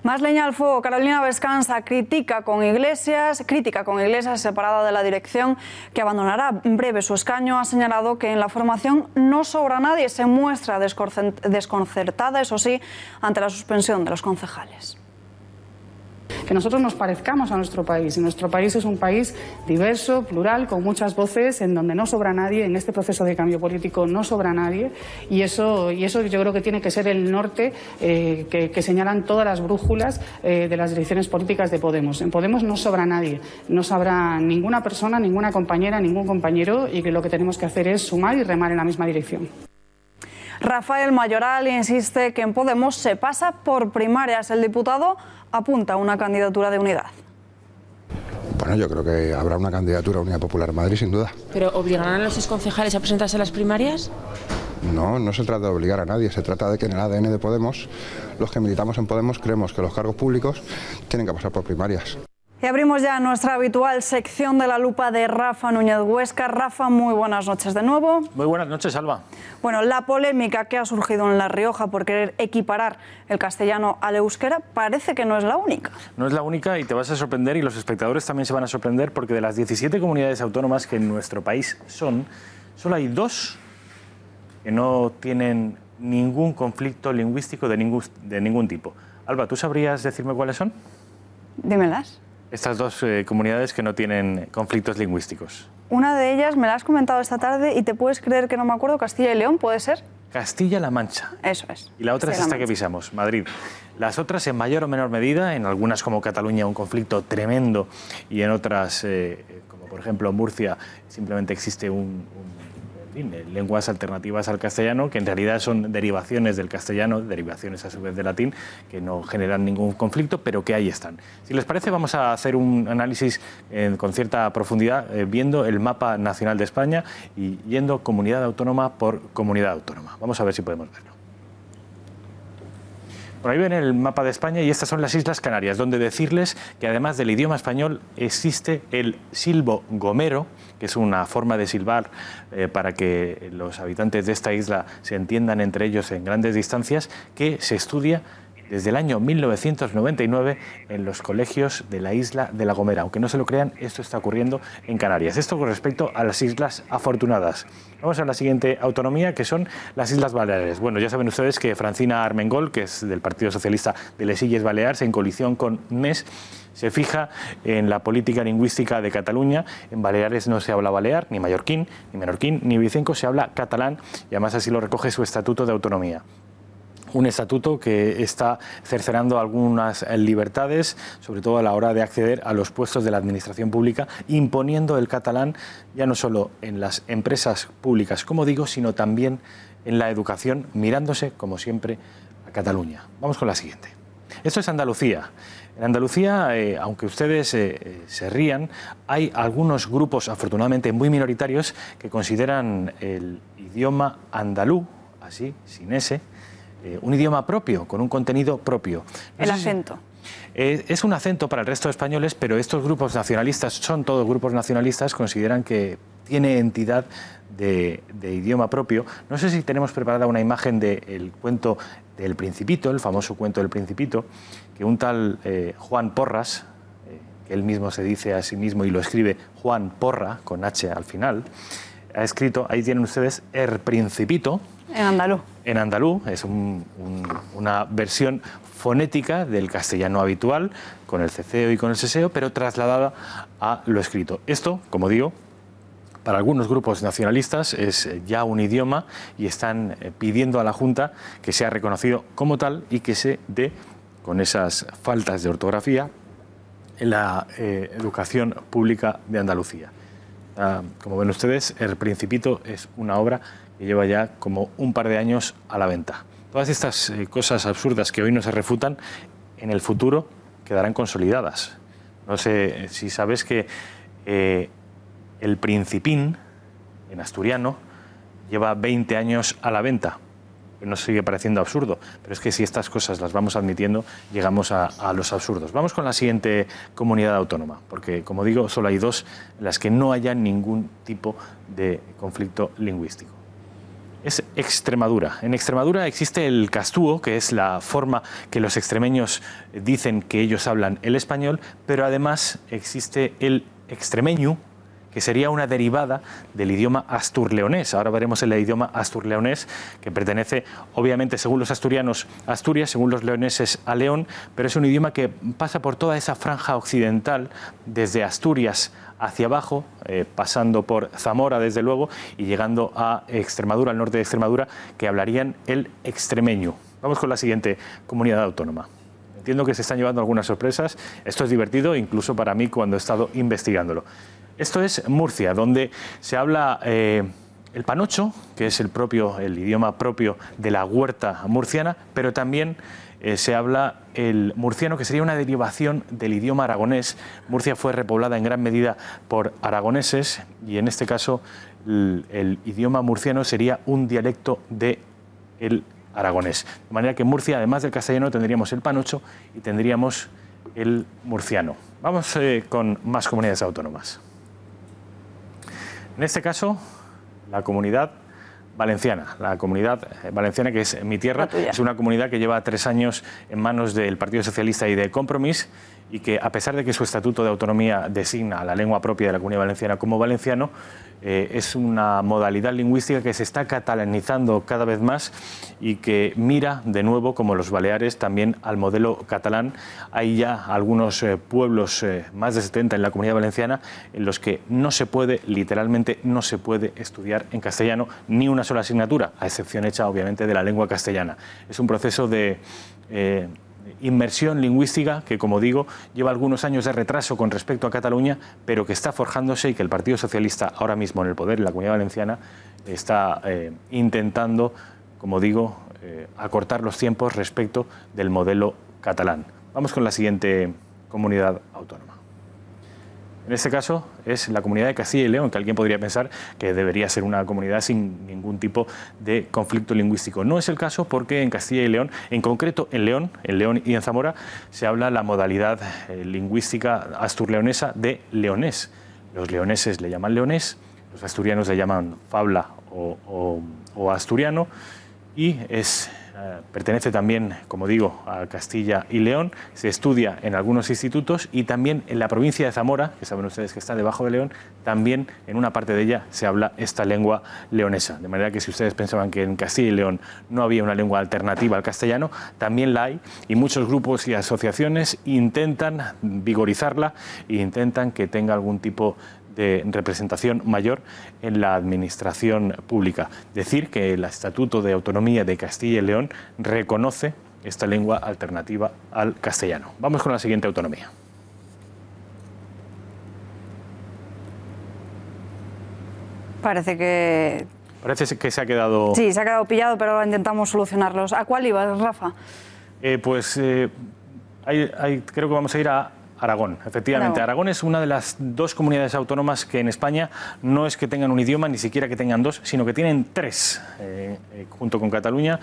Más leña al fuego. Carolina Vescanza crítica con Iglesias separada de la dirección, que abandonará en breve su escaño. Ha señalado que en la formación no sobra nadie. Se muestra desconcertada, eso sí, ante la suspensión de los concejales. Que nosotros nos parezcamos a nuestro país. Y nuestro país es un país diverso, plural, con muchas voces, en donde no sobra nadie. En este proceso de cambio político no sobra nadie. Y eso yo creo que tiene que ser el norte que señalan todas las brújulas de las direcciones políticas de Podemos. En Podemos no sobra nadie. No sobra ninguna persona, ninguna compañera, ningún compañero, y que lo que tenemos que hacer es sumar y remar en la misma dirección. Rafael Mayoral insiste que en Podemos se pasa por primarias. El diputado apunta a una candidatura de unidad. Bueno, yo creo que habrá una candidatura a Unidad Popular en Madrid, sin duda. ¿Pero obligarán a los exconcejales a presentarse a las primarias? No, no se trata de obligar a nadie, se trata de que en el ADN de Podemos, los que militamos en Podemos creemos que los cargos públicos tienen que pasar por primarias. Y abrimos ya nuestra habitual sección de la lupa de Rafa Núñez Huesca. Rafa, muy buenas noches de nuevo. Muy buenas noches, Alba. Bueno, la polémica que ha surgido en La Rioja por querer equiparar el castellano al euskera parece que no es la única. No es la única y te vas a sorprender, y los espectadores también se van a sorprender, porque de las 17 comunidades autónomas que en nuestro país solo hay 2 que no tienen ningún conflicto lingüístico de ningún tipo. Alba, ¿tú sabrías decirme cuáles son? Dímelas. Estas 2 comunidades que no tienen conflictos lingüísticos. Una de ellas me la has comentado esta tarde y te puedes creer que no me acuerdo, Castilla y León, ¿puede ser? Castilla-La Mancha. Eso es. Y la otra es esta que pisamos, Madrid. Las otras, en mayor o menor medida, en algunas como Cataluña, un conflicto tremendo, y en otras, como por ejemplo Murcia, simplemente existe lenguas alternativas al castellano, que en realidad son derivaciones del castellano, derivaciones a su vez del latín, que no generan ningún conflicto, pero que ahí están. Si les parece, vamos a hacer un análisis con cierta profundidad, viendo el mapa nacional de España y yendo comunidad autónoma por comunidad autónoma. Vamos a ver si podemos verlo. Por ahí ven el mapa de España, y estas son las Islas Canarias, donde decirles que además del idioma español existe el silbo gomero, que es una forma de silbar para que los habitantes de esta isla se entiendan entre ellos en grandes distancias, que se estudia desde el año 1999 en los colegios de la isla de La Gomera. Aunque no se lo crean, esto está ocurriendo en Canarias. Esto con respecto a las Islas Afortunadas. Vamos a la siguiente autonomía, que son las Islas Baleares. Bueno, ya saben ustedes que Francina Armengol, que es del Partido Socialista de les Illes Balears, en coalición con MES, se fija en la política lingüística de Cataluña. En Baleares no se habla balear, ni mallorquín, ni menorquín, ni vicenco, se habla catalán, y además así lo recoge su Estatuto de Autonomía. Un estatuto que está cercenando algunas libertades, sobre todo a la hora de acceder a los puestos de la administración pública, imponiendo el catalán ya no solo en las empresas públicas, como digo, sino también en la educación, mirándose, como siempre, a Cataluña. Vamos con la siguiente. Esto es Andalucía. En Andalucía, aunque ustedes se rían, hay algunos grupos, afortunadamente muy minoritarios, que consideran el idioma andaluz, así, sin ese, un idioma propio, con un contenido propio. El acento. Es un acento para el resto de españoles, pero estos grupos nacionalistas, son todos grupos nacionalistas, consideran que tiene entidad de idioma propio. No sé si tenemos preparada una imagen del cuento del Principito, el famoso cuento del Principito, que un tal Juan Porras, que él mismo se dice a sí mismo y lo escribe Juan Porra, con H al final, ha escrito, ahí tienen ustedes, El Principito. En andaluz. En andaluz, es una versión fonética del castellano habitual, con el ceceo y con el seseo, pero trasladada a lo escrito. Esto, como digo, para algunos grupos nacionalistas es ya un idioma, y están pidiendo a la Junta que sea reconocido como tal y que se dé, con esas faltas de ortografía, en la educación pública de Andalucía. Como ven ustedes, El Principito es una obra que lleva ya como un par de años a la venta. Todas estas cosas absurdas que hoy no se refutan, en el futuro quedarán consolidadas. No sé si sabes que el Principín, en asturiano, lleva 20 años a la venta. Nos sigue pareciendo absurdo, pero es que si estas cosas las vamos admitiendo, llegamos a los absurdos. Vamos con la siguiente comunidad autónoma, porque, como digo, solo hay dos en las que no haya ningún tipo de conflicto lingüístico. Es Extremadura. En Extremadura existe el castúo, que es la forma que los extremeños dicen que ellos hablan el español, pero además existe el extremeño, que sería una derivada del idioma asturleonés. Ahora veremos el idioma asturleonés, que pertenece, obviamente, según los asturianos, a Asturias, según los leoneses, a León, pero es un idioma que pasa por toda esa franja occidental, desde Asturias hacia abajo, pasando por Zamora, desde luego, y llegando a Extremadura, al norte de Extremadura, que hablarían el extremeño. Vamos con la siguiente comunidad autónoma. Entiendo que se están llevando algunas sorpresas. Esto es divertido, incluso para mí, cuando he estado investigándolo. Esto es Murcia, donde se habla el panocho, que es el idioma propio de la huerta murciana, pero también se habla el murciano, que sería una derivación del idioma aragonés. Murcia fue repoblada en gran medida por aragoneses y en este caso el idioma murciano sería un dialecto del aragonés. De manera que en Murcia, además del castellano, tendríamos el panocho y tendríamos el murciano. Vamos con más comunidades autónomas. En este caso, la comunidad valenciana. La comunidad valenciana, que es mi tierra, es una comunidad que lleva 3 años en manos del Partido Socialista y de Compromís, y que, a pesar de que su estatuto de autonomía designa la lengua propia de la Comunidad Valenciana como valenciano, es una modalidad lingüística que se está catalanizando cada vez más y que mira de nuevo, como los Baleares, también al modelo catalán. Hay ya algunos pueblos, más de 70 en la Comunidad Valenciana, en los que no se puede, literalmente no se puede estudiar en castellano ni una sola asignatura, a excepción hecha obviamente de la lengua castellana. Es un proceso de inmersión lingüística que, como digo, lleva algunos años de retraso con respecto a Cataluña, pero que está forjándose y que el Partido Socialista, ahora mismo en el poder en la Comunidad Valenciana, está intentando, como digo, acortar los tiempos respecto del modelo catalán. Vamos con la siguiente comunidad autónoma. En este caso es la comunidad de Castilla y León, que alguien podría pensar que debería ser una comunidad sin ningún tipo de conflicto lingüístico. No es el caso, porque en Castilla y León, en concreto en León y en Zamora, se habla la modalidad lingüística asturleonesa de leonés. Los leoneses le llaman leonés, los asturianos le llaman fabla o asturiano, y pertenece también, como digo, a Castilla y León. Se estudia en algunos institutos y también en la provincia de Zamora, que saben ustedes que está debajo de León, también en una parte de ella se habla esta lengua leonesa. De manera que, si ustedes pensaban que en Castilla y León no había una lengua alternativa al castellano, también la hay, y muchos grupos y asociaciones intentan vigorizarla e intentan que tenga algún tipo de representación mayor en la administración pública. Decir que el Estatuto de Autonomía de Castilla y León reconoce esta lengua alternativa al castellano. Vamos con la siguiente autonomía. Parece que se ha quedado... Sí, se ha quedado pillado, pero ahora intentamos solucionarlos. ¿A cuál ibas, Rafa? Creo que vamos a ir a Aragón, efectivamente. Aragón es una de las 2 comunidades autónomas que en España no es que tengan un idioma, ni siquiera que tengan 2, sino que tienen 3, junto con Cataluña.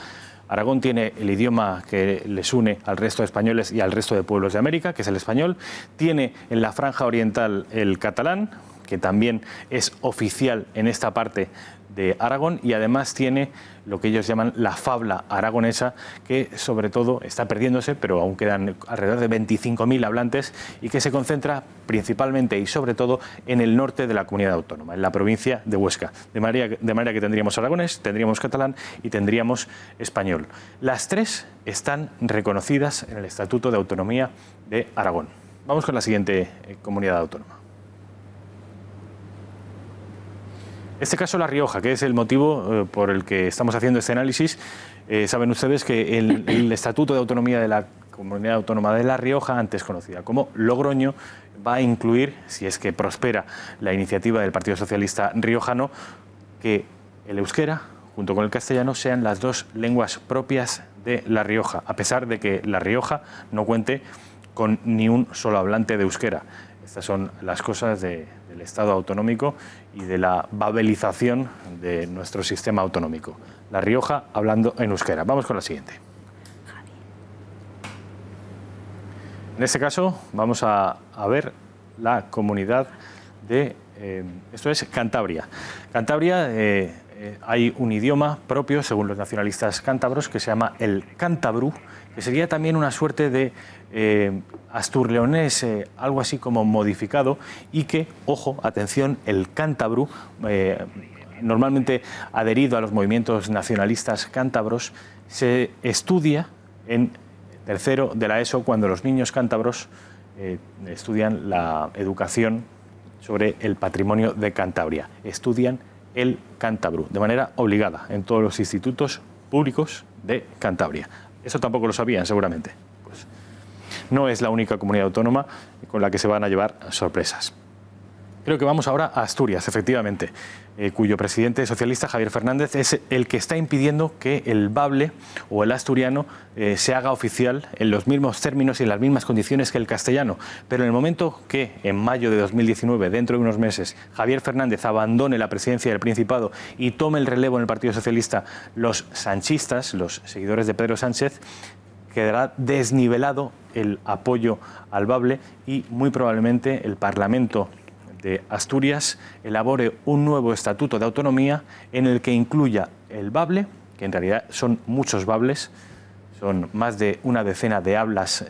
Aragón tiene el idioma que les une al resto de españoles y al resto de pueblos de América, que es el español. Tiene en la franja oriental el catalán, que también es oficial en esta parte de Aragón, y además tiene lo que ellos llaman la fabla aragonesa, que sobre todo está perdiéndose, pero aún quedan alrededor de 25.000 hablantes, y que se concentra principalmente y sobre todo en el norte de la comunidad autónoma, en la provincia de Huesca. De manera que tendríamos aragonés, tendríamos catalán y tendríamos español. Las 3 están reconocidas en el Estatuto de Autonomía de Aragón. Vamos con la siguiente comunidad autónoma. En este caso, La Rioja, que es el motivo por el que estamos haciendo este análisis. Saben ustedes que el Estatuto de Autonomía de la Comunidad Autónoma de La Rioja, antes conocida como Logroño, va a incluir, si es que prospera la iniciativa del Partido Socialista riojano, que el euskera, junto con el castellano, sean las dos lenguas propias de La Rioja, a pesar de que La Rioja no cuente con ni un solo hablante de euskera. Estas son las cosas del Estado autonómico y de la babelización de nuestro sistema autonómico. La Rioja hablando en euskera. Vamos con la siguiente. En este caso vamos a ver la comunidad de... esto es Cantabria. Cantabria hay un idioma propio, según los nacionalistas cántabros, que se llama el cántabru, que sería también una suerte de asturleonés, algo así como modificado, y que, ojo, atención, el cántabru, normalmente adherido a los movimientos nacionalistas cántabros, se estudia en tercero de la ESO cuando los niños cántabros estudian la educación sobre el patrimonio de Cantabria. Estudian el cántabru de manera obligada en todos los institutos públicos de Cantabria. Eso tampoco lo sabían, seguramente. Pues no es la única comunidad autónoma con la que se van a llevar sorpresas. Creo que vamos ahora a Asturias, efectivamente, cuyo presidente socialista, Javier Fernández, es el que está impidiendo que el bable o el asturiano se haga oficial en los mismos términos y en las mismas condiciones que el castellano. Pero en el momento que, en mayo de 2019, dentro de unos meses, Javier Fernández abandone la presidencia del Principado y tome el relevo en el Partido Socialista, los sanchistas, los seguidores de Pedro Sánchez, quedará desnivelado el apoyo al bable y muy probablemente el Parlamento de Asturias elabore un nuevo estatuto de autonomía en el que incluya el bable, que en realidad son muchos bables, son más de una decena de hablas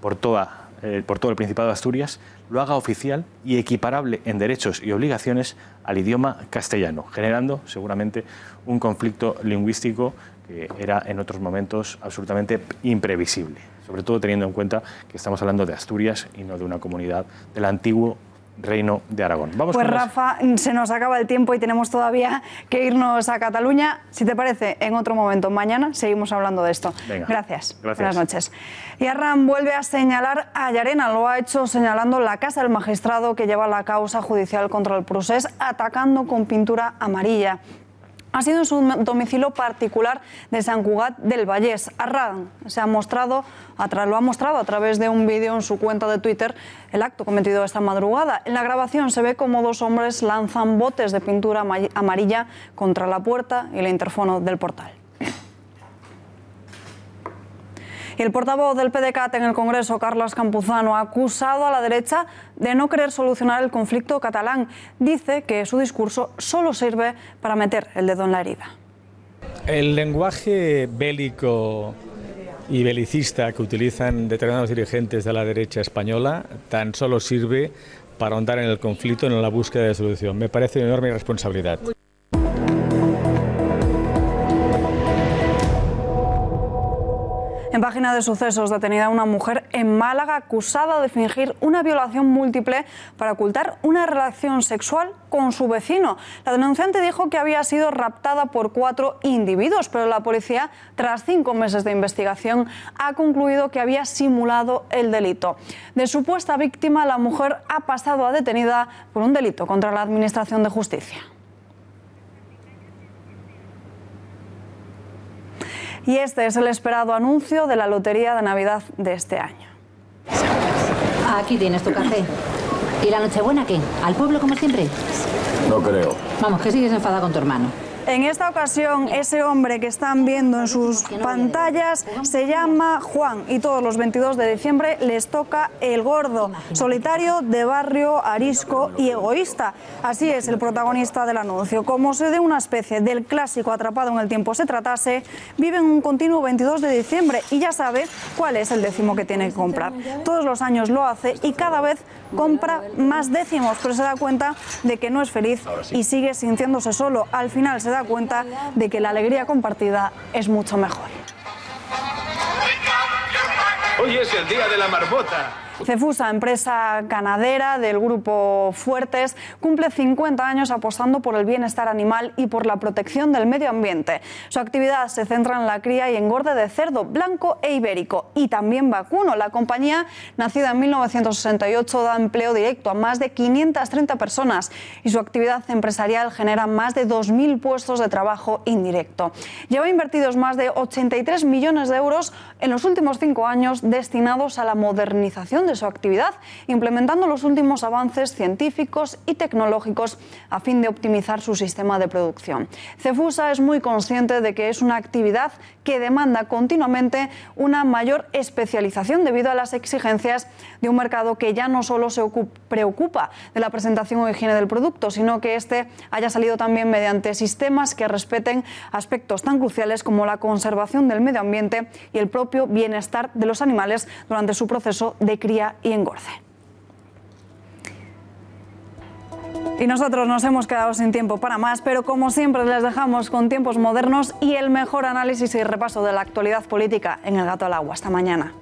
por todo el Principado de Asturias, lo haga oficial y equiparable en derechos y obligaciones al idioma castellano, generando seguramente un conflicto lingüístico que era en otros momentos absolutamente imprevisible, sobre todo teniendo en cuenta que estamos hablando de Asturias y no de una comunidad del antiguo Reino de Aragón. Vamos pues con Rafa, se nos acaba el tiempo y tenemos todavía que irnos a Cataluña. Si te parece, en otro momento, mañana, seguimos hablando de esto. Venga. Gracias. Buenas noches. Y Arran vuelve a señalar a Llarena. Lo ha hecho señalando la casa del magistrado que lleva la causa judicial contra el procés, atacando con pintura amarilla. Ha sido en su domicilio particular de Sant Cugat del Vallès. Arran lo ha mostrado a través de un vídeo en su cuenta de Twitter el acto cometido esta madrugada. En la grabación se ve como dos hombres lanzan botes de pintura amarilla contra la puerta y el interfono del portal. Y el portavoz del PDeCAT en el Congreso, Carles Campuzano, ha acusado a la derecha de no querer solucionar el conflicto catalán. Dice que su discurso solo sirve para meter el dedo en la herida. El lenguaje bélico y belicista que utilizan determinados dirigentes de la derecha española tan solo sirve para ahondar en el conflicto, en la búsqueda de solución. Me parece una enorme irresponsabilidad. En página de sucesos, detenida una mujer en Málaga acusada de fingir una violación múltiple para ocultar una relación sexual con su vecino. La denunciante dijo que había sido raptada por 4 individuos, pero la policía, tras 5 meses de investigación, ha concluido que había simulado el delito. De supuesta víctima, la mujer ha pasado a detenida por un delito contra la Administración de Justicia. Y este es el esperado anuncio de la Lotería de Navidad de este año. Aquí tienes tu café. ¿Y la Nochebuena qué? ¿Al pueblo como siempre? No creo. Vamos, que sigues enfadada con tu hermano. En esta ocasión, ese hombre que están viendo en sus pantallas se llama Juan y todos los 22 de diciembre les toca el gordo, solitario, de barrio, arisco y egoísta. Así es el protagonista del anuncio. Como si de una especie del clásico atrapado en el tiempo se tratase, vive en un continuo 22 de diciembre y ya sabe cuál es el décimo que tiene que comprar. Todos los años lo hace y cada vez compra más décimos, pero se da cuenta de que no es feliz y sigue sintiéndose solo. Al final se da cuenta de que la alegría compartida es mucho mejor. Hoy es el día de la marmota. Cefusa, empresa ganadera del grupo Fuertes, cumple 50 años apostando por el bienestar animal y por la protección del medio ambiente. Su actividad se centra en la cría y engorde de cerdo blanco e ibérico y también vacuno. La compañía, nacida en 1968, da empleo directo a más de 530 personas y su actividad empresarial genera más de 2.000 puestos de trabajo indirecto. Lleva invertidos más de 83 millones de euros en los últimos 5 años destinados a la modernización de su actividad, implementando los últimos avances científicos y tecnológicos a fin de optimizar su sistema de producción. Cefusa es muy consciente de que es una actividad que demanda continuamente una mayor especialización debido a las exigencias de un mercado que ya no solo se preocupa de la presentación o higiene del producto, sino que este haya salido también mediante sistemas que respeten aspectos tan cruciales como la conservación del medio ambiente y el propio bienestar de los animales durante su proceso de cría y engorde. Y nosotros nos hemos quedado sin tiempo para más, pero como siempre les dejamos con tiempos modernos y el mejor análisis y repaso de la actualidad política en El Gato al Agua. Hasta mañana.